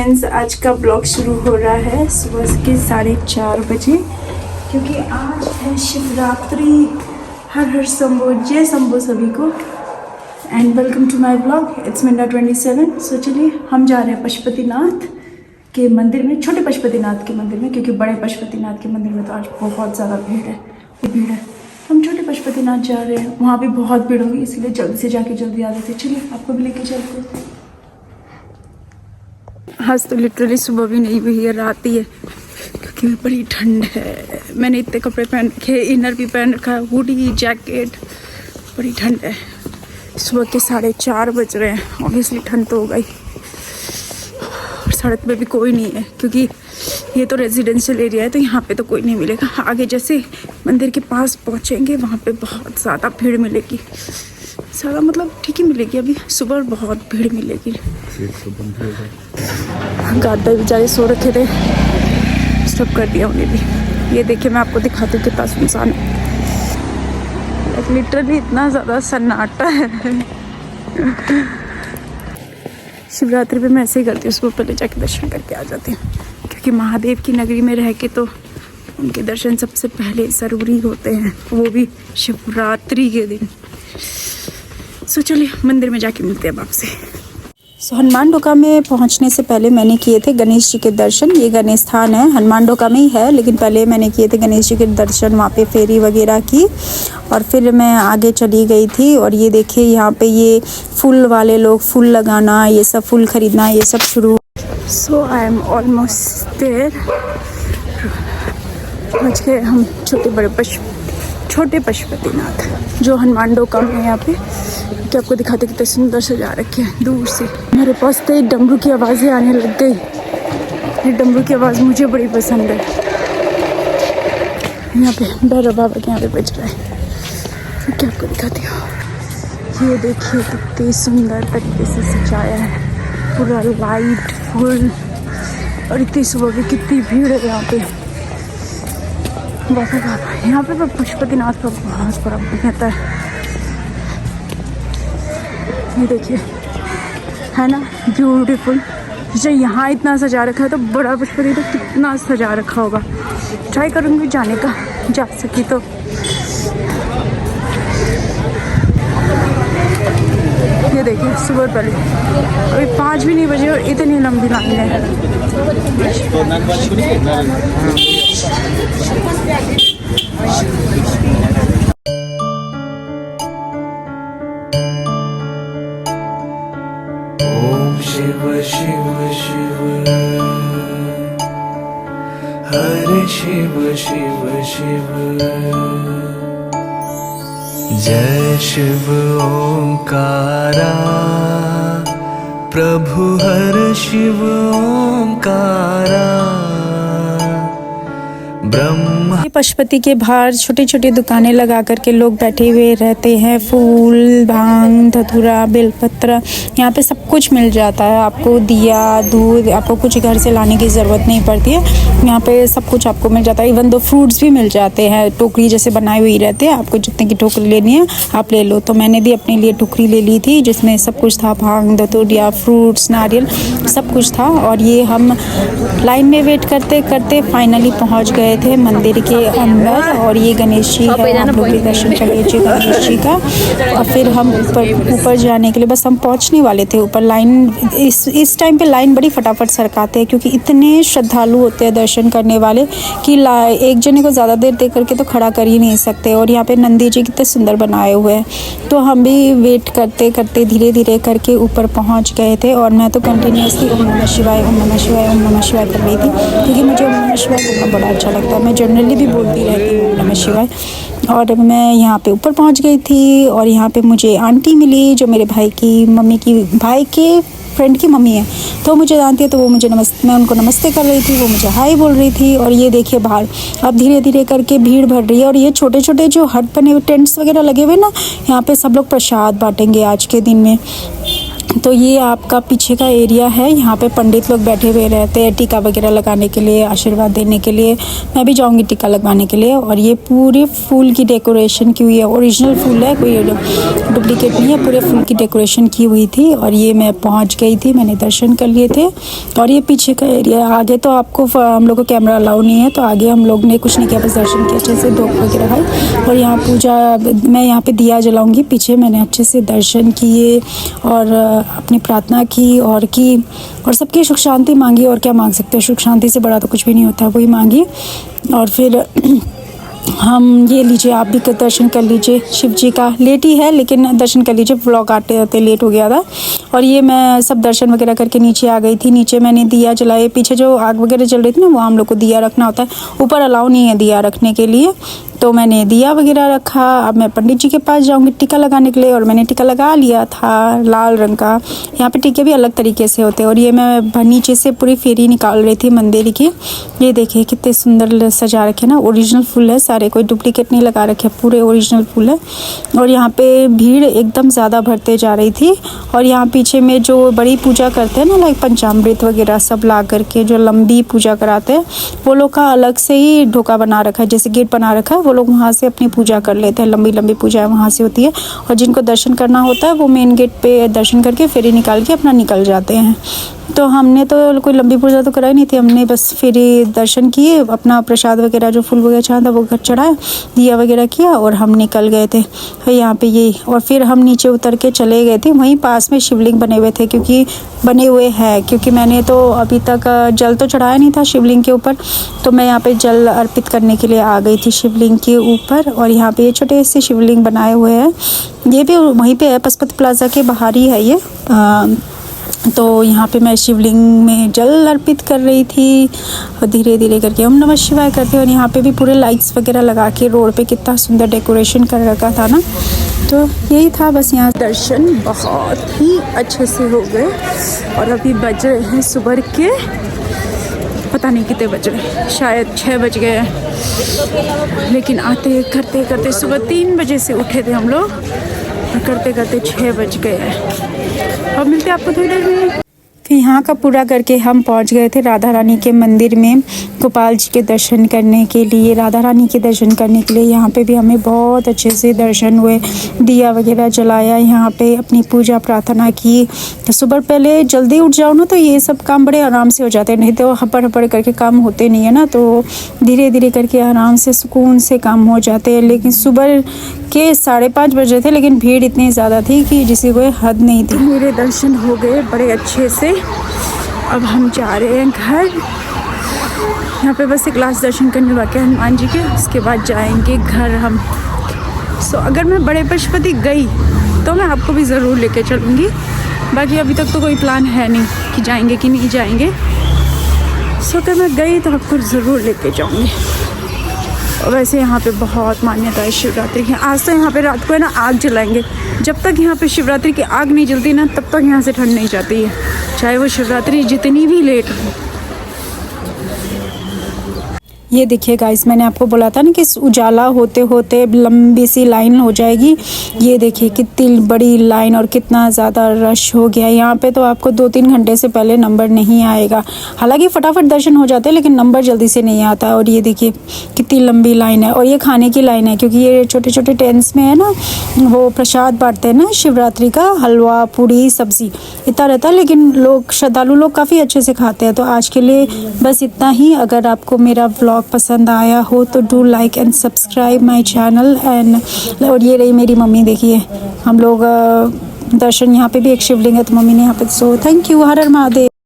Friends, आज का blog शुरू हो रहा है सुबह के 4:30 बजे, क्योंकि आज है शिवरात्रि। हर हर शंभो, जय शंभो सभी को। And welcome to my blog. It's minute 27। So चलिए हम जा रहे हैं पशुपतिनाथ के मंदिर में, छोटे पशुपतिनाथ के मंदिर में, क्योंकि बड़े पशुपतिनाथ के मंदिर में तो आज बहुत ज़्यादा भीड़ है। हम छोटे पशुपतिनाथ जा रहे हैं, वहाँ भी बहुत भीड़ होगी, इसलिए जल्दी से जाके जल्दी आ जाते। चलिए आपको भी लेके चलते हैं। आज तो लिटरली सुबह भी नहीं हुई है, रात ही है, क्योंकि बड़ी ठंड है। मैंने इतने कपड़े पहन रखे, इनर भी पहन रखा है, हुडी, जैकेट, बड़ी ठंड है। सुबह के 4:30 बज रहे हैं। ऑब्वियसली ठंड तो हो गई। सड़क पे भी कोई नहीं है, क्योंकि ये तो रेजिडेंशियल एरिया है, तो यहाँ पे तो कोई नहीं मिलेगा। आगे जैसे मंदिर के पास पहुँचेंगे वहाँ पे बहुत ज़्यादा भीड़ मिलेगी। ज़्यादा मतलब ठीक ही मिलेगी, अभी सुबह बहुत भीड़ मिलेगी। गादा बेचारे सो रखे थे, सब कर दिया उन्हें भी। ये देखिए मैं आपको दिखाती हूँ कितना सुनसान है। लिटरली इतना ज़्यादा सन्नाटा है। शिवरात्रि पे मैं ऐसे ही करती हूँ, सुबह पहले जाके दर्शन करके आ जाती हूँ, क्योंकि महादेव की नगरी में रह के तो उनके दर्शन सबसे पहले ज़रूरी होते हैं, वो भी शिवरात्रि के दिन। सो चलिए मंदिर में जाके मिलते हैं अब आपसे। हनुमान ढोका में पहुंचने से पहले मैंने किए थे गणेश जी के दर्शन। ये गणेश स्थान है, हनुमान ढोका में ही है, लेकिन पहले मैंने किए थे गणेश जी के दर्शन, वहाँ पे फेरी वगैरह की, और फिर मैं आगे चली गई थी। और ये देखिए यहाँ पे ये फूल वाले लोग फूल लगाना, ये सब फूल खरीदना, ये सब शुरू। सो आई एम ऑलमोस्ट देयर। पहुँच गए हम छोटे पशुपतिनाथ, जो हनुमान ढोका में है। यहाँ पे कि आपको दिखाते कितने सुंदर सजा रखे हैं दूर से। मेरे पास तो डमरू की आवाज़ें आने लग गई। ये डमरू की आवाज़ मुझे बड़ी पसंद है। यहाँ पे भैरव बाबा के यहाँ पे बज रहा है, तो क्या आपको दिखाती हूँ। ये देखिए कितनी सुंदर तरीके से सजाया है, पूरा लाइट फुल। और इतनी सुबह भी कितनी भीड़ है यहाँ पे। यहाँ पे पशुपतिनाथ का बहुत बड़ा रहता है। ये देखिए है ना ब्यूटीफुल। जो यहाँ इतना सजा रखा है, तो बड़ा पशुपति तो कितना सजा रखा होगा। ट्राई करूँगी जाने का, जा सकी तो। ये देखिए सुबह पहले अभी 5 भी नहीं बजे और इतनी लंबी लाइन है। शिव शिव शिव हरे शिव शिव शिव, जय शिव ओंकारा, प्रभु हर शिव ओंकारा। पशुपति के बाहर छोटी छोटी दुकानें लगा करके लोग बैठे हुए रहते हैं। फूल, भांग, धतूरा, बेलपत्र, यहाँ पे सब कुछ मिल जाता है। आपको दिया, दूध, आपको कुछ घर से लाने की ज़रूरत नहीं पड़ती है। यहाँ पे सब कुछ आपको मिल जाता है। इवन दो फ्रूट्स भी मिल जाते हैं, टोकरी जैसे बनाई हुई रहती है। आपको जितने की टोकरी लेनी है आप ले लो। तो मैंने भी अपने लिए टोकरी ले ली थी, जिसमें सब कुछ था, भांग, धतूरिया, फ्रूट्स, नारियल, सब कुछ था। और ये हम लाइन में वेट करते करते फाइनली पहुँच गए थे मंदिर के अंदर। और ये गणेश जी है, आप लोग भी दर्शन कर लीजिए गणेश जी का। और फिर हम ऊपर जाने के लिए बस हम पहुंचने वाले थे ऊपर। लाइन इस टाइम पे लाइन बड़ी फटाफट सरकाते हैं, क्योंकि इतने श्रद्धालु होते हैं दर्शन करने वाले कि एक जने को ज़्यादा देर दे करके तो खड़ा कर ही नहीं सकते। और यहाँ पे नंदी जी कितने सुंदर बनाए हुए हैं। तो हम भी वेट करते करते धीरे धीरे करके ऊपर पहुँच गए थे। और मैं तो कंटिन्यूसली ओम नमः शिवाय, ओम नमः शिवाय, ओम नमः शिवाय कर रही थी, क्योंकि मुझे ओम नमः शिवाय बोलना बड़ा अच्छा लगता है। मैं जनरली भी बोलती रहती हूँ ओम नमः शिवाय। और मैं यहाँ पे ऊपर पहुँच गई थी। और यहाँ पे मुझे आंटी मिली, जो मेरे भाई के फ्रेंड की मम्मी है, तो मुझे जानती है। तो वो मुझे मैं उनको नमस्ते कर रही थी, वो मुझे हाय बोल रही थी। और ये देखिए बाहर अब धीरे धीरे करके भीड़ बढ़ रही है। और ये छोटे छोटे जो हट बने हुए टेंट्स वगैरह लगे हुए ना, यहाँ पे सब लोग प्रसाद बांटेंगे आज के दिन में। तो ये आपका पीछे का एरिया है, यहाँ पे पंडित लोग बैठे हुए रहते हैं टीका वगैरह लगाने के लिए, आशीर्वाद देने के लिए। मैं भी जाऊँगी टीका लगवाने के लिए। और ये पूरे फूल की डेकोरेशन की हुई है, ओरिजिनल फूल है, कोई डुप्लीकेट नहीं है, पूरे फूल की डेकोरेशन की हुई थी। और ये मैं पहुँच गई थी, मैंने दर्शन कर लिए थे। और ये पीछे का एरिया, आगे तो आपको हम लोग को कैमरा अलाउ नहीं है, तो आगे हम लोग ने कुछ नहीं किया, बस दर्शन किया, अच्छे से धूप वगैरह खाई। और यहाँ पूजा, मैं यहाँ पे दिया जलाऊँगी, पीछे मैंने अच्छे से दर्शन किए और अपनी प्रार्थना की और सबकी सुख शांति मांगी। और क्या मांग सकते हैं, सुख शांति से बड़ा तो कुछ भी नहीं होता, वही मांगी। और फिर हम ये लीजिए, आप भी दर्शन कर लीजिए शिव जी का। लेट ही है लेकिन दर्शन कर लीजिए, व्लॉग आते आते लेट हो गया था। और ये मैं सब दर्शन वगैरह करके नीचे आ गई थी। नीचे मैंने दिया जलाए, पीछे जो आग वगैरह जल रही थी ना, वो हम लोग को दिया रखना होता है, ऊपर अलाउ नहीं है दिया रखने के लिए। तो मैंने दिया वगैरह रखा। अब मैं पंडित जी के पास जाऊंगी टीका लगाने के लिए, और मैंने टीका लगा लिया था लाल रंग का। यहाँ पे टीके भी अलग तरीके से होते हैं। और ये मैं नीचे से पूरी फेरी निकाल रही थी मंदिर की। ये देखिए कितने सुंदर सजा रखे ना, ओरिजिनल फूल है सारे, कोई डुप्लीकेट नहीं लगा रखे, पूरे ओरिजिनल फूल है। और यहाँ पे भीड़ एकदम ज़्यादा बढ़ते जा रही थी। और यहाँ पीछे में जो बड़ी पूजा करते हैं ना, लाइक पंचामृत वगैरह सब ला करके जो लंबी पूजा कराते हैं, वो लोग का अलग से ही ढोका बना रखा है, जैसे गेट बना रखा है, वो लोग वहाँ से अपनी पूजा कर लेते हैं। लंबी लंबी पूजा वहाँ से होती है। और जिनको दर्शन करना होता है वो मेन गेट पे दर्शन करके फेरी निकाल के अपना निकल जाते हैं। तो हमने तो कोई लंबी पूजा तो कराई नहीं थी, हमने बस फेरी दर्शन किए, अपना प्रसाद वगैरह जो फूल वगैरह चढ़ा था वो घर चढ़ाया, दिया वगैरह किया और हम निकल गए थे यहाँ पे ये। और फिर हम नीचे उतर के चले गए थे, वहीं पास में शिवलिंग बने हुए थे, बने हुए हैं क्योंकि मैंने तो अभी तक जल तो चढ़ाया नहीं था शिवलिंग के ऊपर। तो मैं यहाँ पे जल अर्पित करने के लिए आ गई थी शिवलिंग के ऊपर। और यहाँ पे ये छोटे से शिवलिंग बनाए हुए हैं, ये भी वहीं पे है, पशुपति प्लाजा के बाहर ही है ये। तो यहाँ पे मैं शिवलिंग में जल अर्पित कर रही थी और धीरे धीरे करके ओम नमः शिवाय करते। और यहाँ पे भी पूरे लाइट्स वगैरह लगा के रोड पे कितना सुंदर डेकोरेशन कर रखा था ना। तो यही था बस, यहाँ दर्शन बहुत ही अच्छे से हो गए। और अभी बज रहे हैं सुबह के, पता नहीं कितने बज रहे, शायद 6 बज गए हैं। लेकिन आते करते करते सुबह 3 बजे से उठे थे हम लोग, और करते करते 6 बज गए हैं। अब मिलते हैं आपको थोड़ी देर में। फिर यहाँ का पूरा करके हम पहुँच गए थे राधा रानी के मंदिर में गोपाल जी के दर्शन करने के लिए, राधा रानी के दर्शन करने के लिए। यहाँ पे भी हमें बहुत अच्छे से दर्शन हुए, दिया वगैरह जलाया, यहाँ पे अपनी पूजा प्रार्थना की। तो सुबह पहले जल्दी उठ जाओ ना तो ये सब काम बड़े आराम से हो जाते हैं, नहीं तो हपड़ हपड़ करके काम होते नहीं है ना। तो धीरे धीरे करके आराम से सुकून से काम हो जाते हैं। लेकिन सुबह के 5:30 बजे थे, लेकिन भीड़ इतनी ज़्यादा थी कि जिसकी कोई हद नहीं थी। मेरे दर्शन हो गए बड़े अच्छे से। अब हम जा रहे हैं घर। यहाँ पे बस एक लास्ट दर्शन करने बाकी है हनुमान जी के, उसके बाद जाएंगे घर हम। अगर मैं बड़े पशुपति गई तो मैं आपको भी ज़रूर लेके चलूँगी। बाकी अभी तक तो कोई प्लान है नहीं कि जाएंगे कि नहीं जाएंगे। अगर मैं गई तो आपको ज़रूर लेके जाऊँगी। और वैसे यहाँ पे बहुत मान्यता है शिवरात्रि की। आज तो यहाँ पे रात को है ना आग जलाएंगे। जब तक यहाँ पे शिवरात्रि की आग नहीं जलती ना, तब तक यहाँ से ठंड नहीं जाती है, चाहे वो शिवरात्रि जितनी भी लेट हो। ये देखिए गाइस, मैंने आपको बोला था ना कि उजाला होते होते लंबी सी लाइन हो जाएगी। ये देखिए कितनी बड़ी लाइन और कितना ज़्यादा रश हो गया। यहाँ पे तो आपको 2-3 घंटे से पहले नंबर नहीं आएगा। हालांकि फटाफट दर्शन हो जाते हैं, लेकिन नंबर जल्दी से नहीं आता। और ये देखिए कितनी लंबी लाइन है। और ये खाने की लाइन है, क्योंकि ये छोटे छोटे टेंट्स में है ना, वो प्रसाद बांटते हैं ना शिवरात्रि का, हलवा पूड़ी सब्ज़ी इतना रहता है। लेकिन लोग, श्रद्धालु लोग काफ़ी अच्छे से खाते हैं। तो आज के लिए बस इतना ही। अगर आपको मेरा ब्लॉग पसंद आया हो तो do like and subscribe my channel. And और ये रही मेरी मम्मी, देखिए हम लोग दर्शन, यहाँ पे भी एक शिवलिंग है तो मम्मी ने यहाँ पे। So thank you, her her Mahadev.